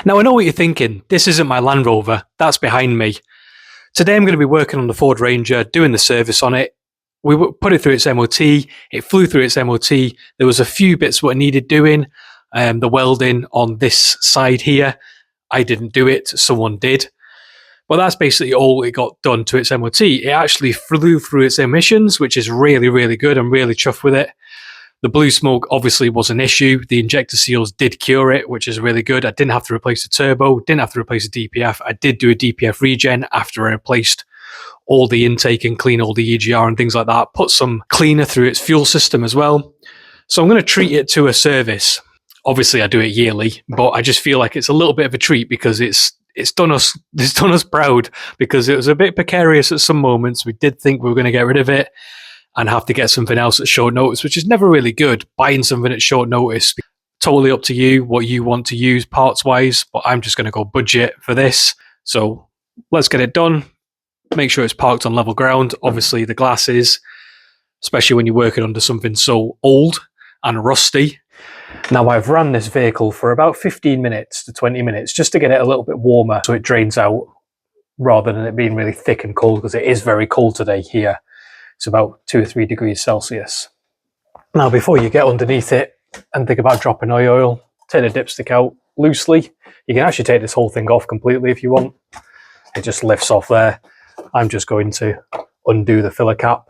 Now I know what you're thinking, this isn't my Land Rover, that's behind me. Today I'm going to be working on the Ford Ranger, doing the service on it. We put it through its MOT, it flew through its MOT, there was a few bits what needed doing, the welding on this side here, I didn't do it, someone did. But that's basically all it got done to its MOT. It actually flew through its emissions, which is really, really good. I'm really chuffed with it. The blue smoke obviously was an issue. The injector seals did cure it, which is really good. I didn't have to replace the turbo, didn't have to replace the DPF. I did do a DPF regen after I replaced all the intake and clean all the EGR and things like that. Put some cleaner through its fuel system as well. So I'm going to treat it to a service. Obviously I do it yearly, but I just feel like it's a little bit of a treat because it's done us proud, because it was a bit precarious at some moments. We did think we were going to get rid of it and have to get something else at short notice, which is never really good, buying something at short notice. Totally up to you what you want to use parts wise, but I'm just going to go budget for this. So let's get it done. Make sure it's parked on level ground. Obviously the glasses, especially when you're working under something so old and rusty. Now I've ran this vehicle for about 15 minutes to 20 minutes just to get it a little bit warmer so it drains out rather than it being really thick and cold, because it is very cold today here. It's about 2 or 3 degrees Celsius. Now before you get underneath it and think about dropping oil, take the dipstick out loosely. You can actually take this whole thing off completely if you want. It just lifts off there. I'm just going to undo the filler cap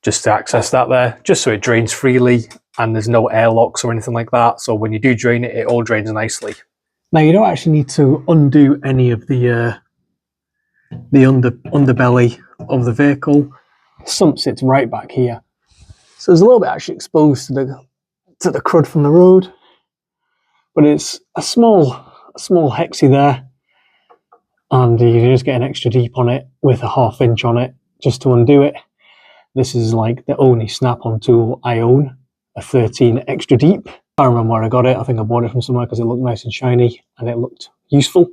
just to access that there, just so it drains freely and there's no airlocks or anything like that. So when you do drain it, it all drains nicely. Now you don't actually need to undo any of the underbelly of the vehicle. The sump sits right back here, so there's a little bit actually exposed to the crud from the road, but it's a small hexie there, and you can just get an extra deep on it with a 1/2 inch on it just to undo it. This is like the only snap-on tool I own, a 13 extra deep. I don't remember where I got it. I think I bought it from somewhere because it looked nice and shiny and it looked useful.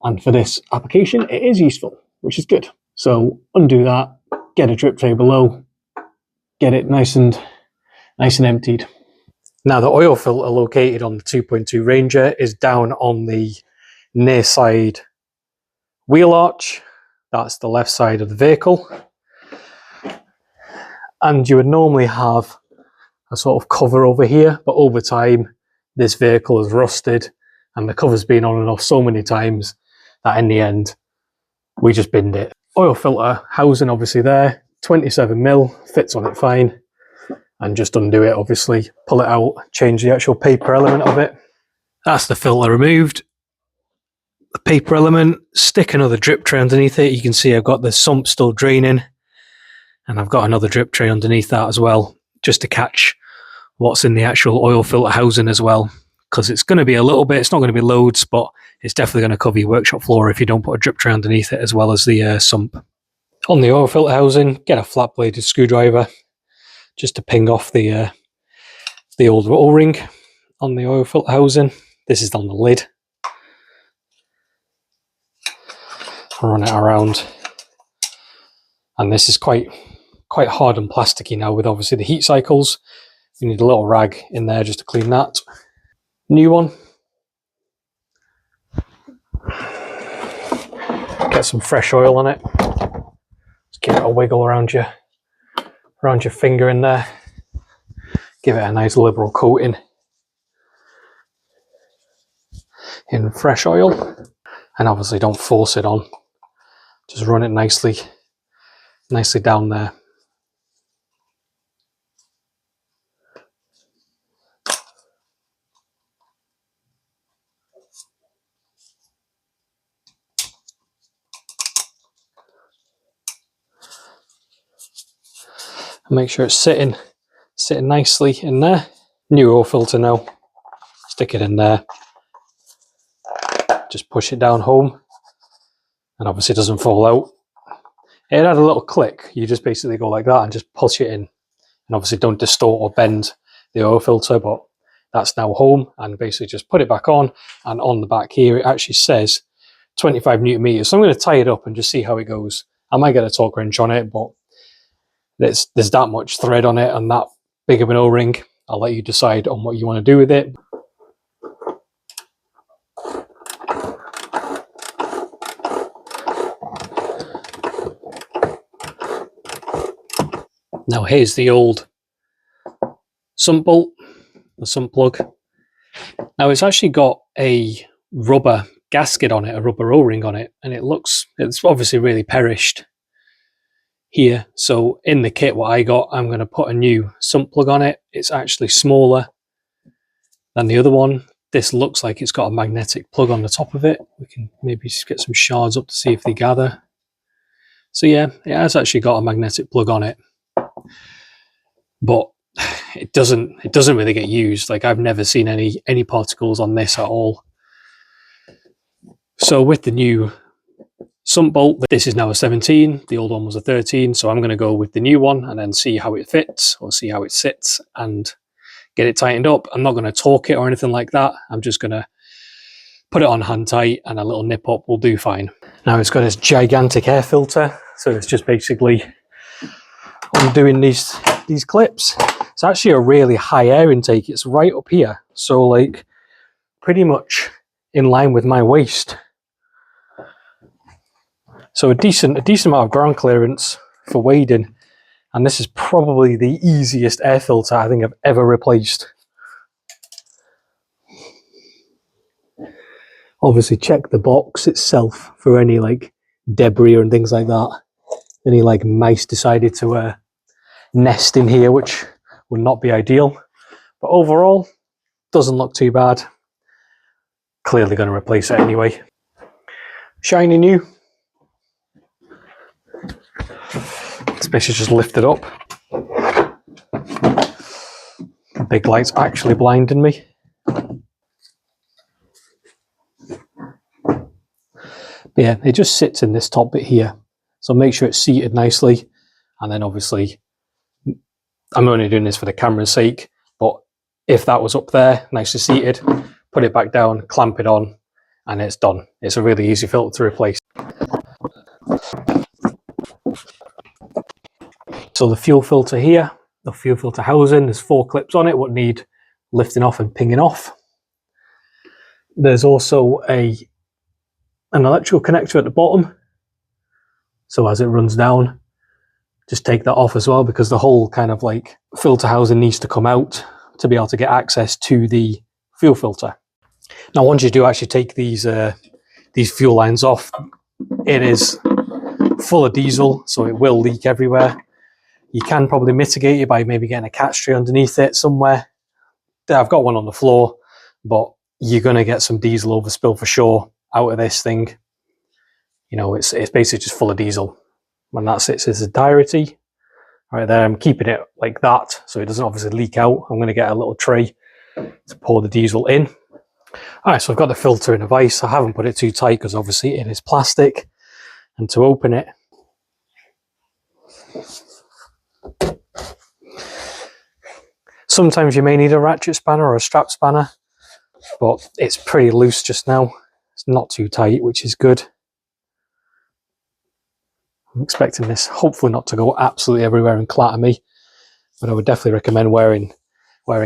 And for this application, it is useful, which is good. So undo that, get a drip tray below, get it nice and emptied. Now the oil filter located on the 2.2 Ranger is down on the near side wheel arch. That's the left side of the vehicle. And you would normally have a sort of cover over here, but over time this vehicle has rusted and the cover's been on and off so many times that in the end we just binned it. Oil filter housing obviously there, 27mm, fits on it fine, and just undo it obviously, pull it out, change the actual paper element of it. That's the filter removed. The paper element, stick another drip tray underneath it. You can see I've got the sump still draining, and I've got another drip tray underneath that as well, just to catch what's in the actual oil filter housing as well, because it's going to be a little bit, it's not going to be loads, but it's definitely going to cover your workshop floor if you don't put a drip tray underneath it, as well as the sump. On the oil filter housing, get a flat bladed screwdriver just to ping off the old O-ring on the oil filter housing. This is on the lid. Run it around, and this is quite hard and plasticky now with obviously the heat cycles. You need a little rag in there just to clean that. New one. Get some fresh oil on it. Just give it a wiggle around your finger in there. Give it a nice liberal coating in fresh oil, and obviously don't force it on. Just run it nicely down there. Make sure it's sitting nicely in there. New oil filter now. Stick it in there. Just push it down home, and obviously it doesn't fall out. It had a little click. You just basically go like that and just push it in, and obviously don't distort or bend the oil filter, but that's now home, and basically just put it back on, and on the back here it actually says 25 Newton meters. So I'm going to tie it up and just see how it goes. I might get a torque wrench on it, but there's that much thread on it and that big of an O-ring. I'll let you decide on what you want to do with it. Now here's the old sump bolt, the sump plug. Now it's actually got a rubber gasket on it, a rubber O-ring on it, and it's obviously really perished here. So in the kit what I got, I'm going to put a new sump plug on it. It's actually smaller than the other one. This looks like it's got a magnetic plug on the top of it. We can maybe just get some shards up to see if they gather. So yeah, it has actually got a magnetic plug on it, but it doesn't really get used. Like, I've never seen any particles on this at all. So with the new sump bolt, this is now a 17, the old one was a 13, so I'm going to go with the new one and then see how it fits, or see how it sits, and get it tightened up. I'm not going to torque it or anything like that. I'm just going to put it on hand tight, and a little nip up will do fine. Now it's got this gigantic air filter, so it's just basically undoing these clips. It's actually a really high air intake. It's right up here, so like pretty much in line with my waist. So a decent amount of ground clearance for wading, and this is probably the easiest air filter I think I've ever replaced. Obviously check the box itself for any like debris and things like that. Any like mice decided to nest in here, which would not be ideal. But overall, doesn't look too bad. Clearly going to replace it anyway. Shiny new. It's basically just lifted up. The big light's actually blinding me. But yeah, it just sits in this top bit here. So make sure it's seated nicely. And then obviously, I'm only doing this for the camera's sake, but if that was up there, nicely seated, put it back down, clamp it on, and it's done. It's a really easy filter to replace. So the fuel filter here, the fuel filter housing, there's 4 clips on it, what need lifting off and pinging off. There's also an electrical connector at the bottom. So as it runs down, just take that off as well, because the whole kind of like filter housing needs to come out to be able to get access to the fuel filter. Now, once you do actually take these fuel lines off, it is full of diesel, so it will leak everywhere. You can probably mitigate it by maybe getting a catch tray underneath it somewhere. I've got one on the floor, but you're going to get some diesel overspill for sure out of this thing. You know, it's basically just full of diesel. When that sits as a diarity, right there, I'm keeping it like that so it doesn't obviously leak out. I'm going to get a little tray to pour the diesel in. All right, so I've got the filter in a vise. I haven't put it too tight because obviously it is plastic. And to open it, sometimes you may need a ratchet spanner or a strap spanner, but it's pretty loose just now. It's not too tight, which is good. I'm expecting this hopefully not to go absolutely everywhere and clatter me, but I would definitely recommend wearing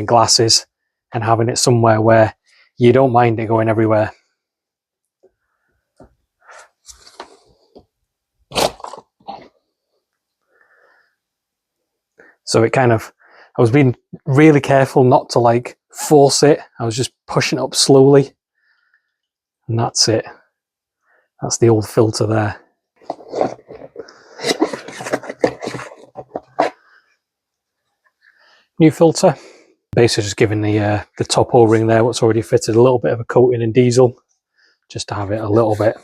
glasses and having it somewhere where you don't mind it going everywhere. So it kind of, I was being really careful not to like force it. I was just pushing it up slowly, and that's it. That's the old filter there. New filter. Basically just giving the top O-ring there, what's already fitted, a little bit of a coating in diesel, just to have it a little bit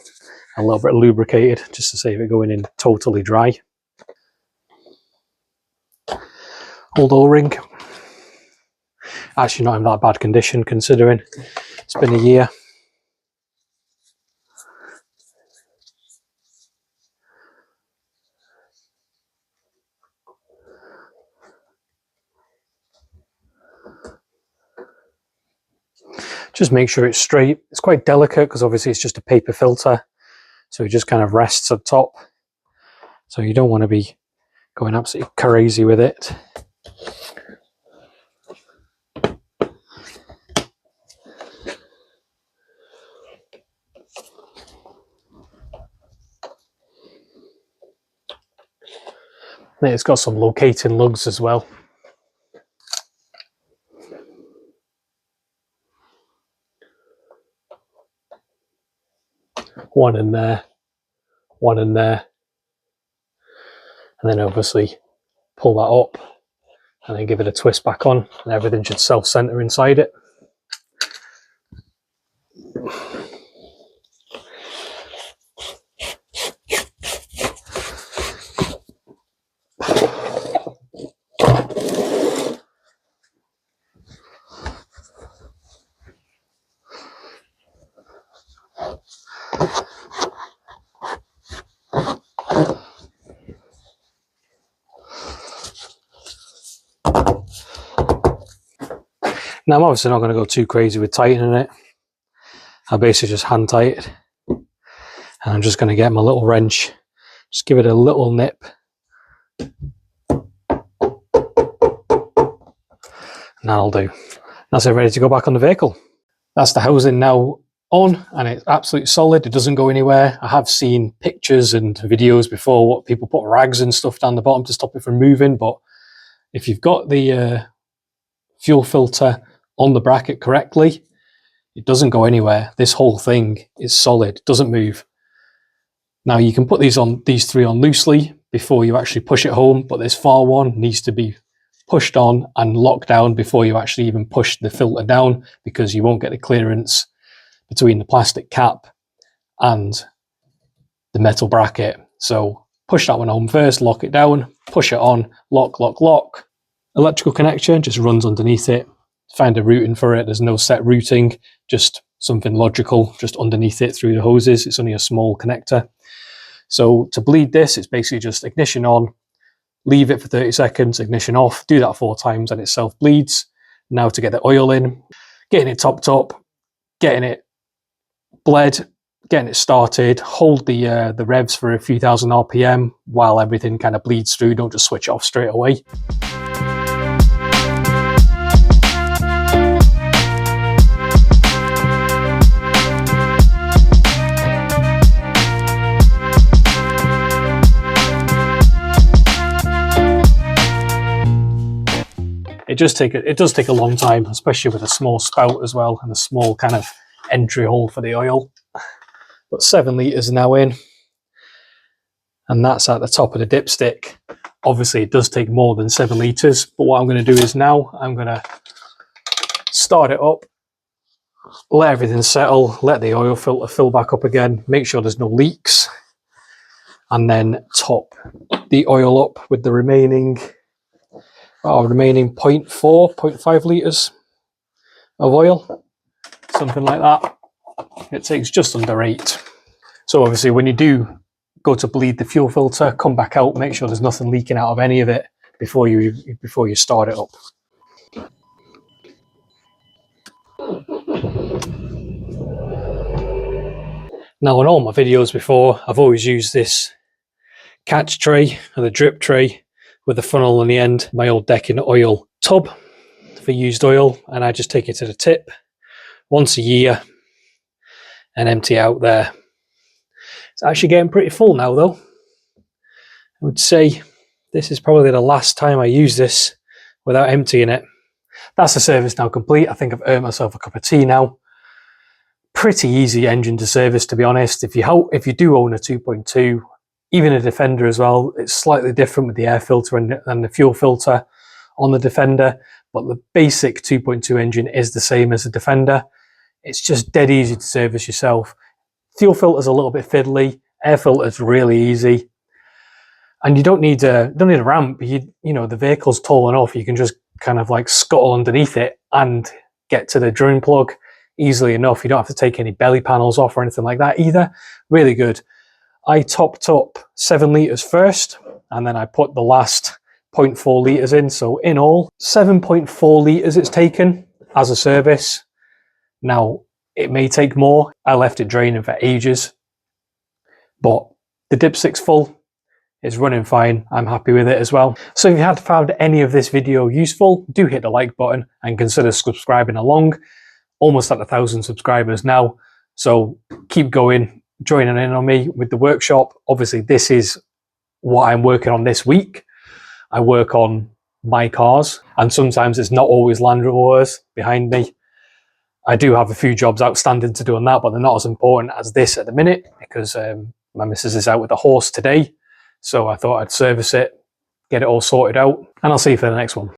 lubricated, just to save it going in totally dry. Old O-ring. Actually not in that bad condition considering it's been a year. Just make sure it's straight. It's quite delicate because obviously it's just a paper filter, so it just kind of rests up top. So you don't want to be going absolutely crazy with it. And it's got some locating lugs as well. One in there, one in there. And then obviously pull that up and then give it a twist back on, and everything should self-center inside it. Now I'm obviously not going to go too crazy with tightening it. I basically just hand tight it. And I'm just going to get my little wrench, just give it a little nip. And that'll do. That's it, ready to go back on the vehicle. That's the housing now on, and it's absolutely solid. It doesn't go anywhere. I have seen pictures and videos before what people put rags and stuff down the bottom to stop it from moving, but if you've got the fuel filter on the bracket correctly, it doesn't go anywhere. This whole thing is solid, it doesn't move. Now you can put these three on loosely before you actually push it home, but this far one needs to be pushed on and locked down before you actually even push the filter down, because you won't get the clearance between the plastic cap and the metal bracket. So push that one home first, lock it down, push it on, lock, lock, lock. Electrical connection just runs underneath it. Find a routing for it. There's no set routing, just something logical just underneath it through the hoses. It's only a small connector. So to bleed this, it's basically just ignition on, leave it for 30 seconds, ignition off, do that 4 times and it self bleeds. Now to get the oil in, getting it topped up, getting it bled, getting it started, hold the revs for a few thousand RPM while everything kind of bleeds through. Don't just switch it off straight away. It does take a long time, especially with a small spout as well and a small kind of entry hole for the oil. But 7 litres now in, and that's at the top of the dipstick. Obviously it does take more than 7 litres, but what I'm going to do is now I'm going to start it up, let everything settle, let the oil filter fill back up again, make sure there's no leaks, and then top the oil up with the remaining 0.5 litres of oil, something like that. It takes just under 8. So obviously when you do go to bleed the fuel filter, come back out, make sure there's nothing leaking out of any of it before you start it up. Now in all my videos before, I've always used this catch tray or the drip tray with the funnel on the end, my old decking oil tub for used oil, and I just take it to the tip once a year and empty out there. It's actually getting pretty full now though. I would say this is probably the last time I use this without emptying it. That's the service now complete. I think I've earned myself a cup of tea now. Pretty easy engine to service, to be honest. If you do own a 2.2, even a Defender as well, it's slightly different with the air filter and the fuel filter on the Defender, but the basic 2.2 engine is the same as the Defender. It's just dead easy to service yourself. Fuel filter's a little bit fiddly, air filter's really easy, and you don't need a ramp. You know the vehicle's tall enough, you can just kind of like scuttle underneath it and get to the drain plug easily enough. You don't have to take any belly panels off or anything like that either. Really good. I topped up 7 litres first, and then I put the last 0.4 litres in. So in all, 7.4 litres it's taken as a service. Now, it may take more. I left it draining for ages, but the dipstick's full. It's running fine. I'm happy with it as well. So if you have found any of this video useful, do hit the like button and consider subscribing along. Almost at 1,000 subscribers now. So keep going, joining in on me with the workshop. Obviously, this is what I'm working on this week. I work on my cars, and sometimes it's not always Land Rovers behind me. I do have a few jobs outstanding to do on that, but they're not as important as this at the minute because my missus is out with the horse today. So I thought I'd service it, get it all sorted out, and I'll see you for the next one.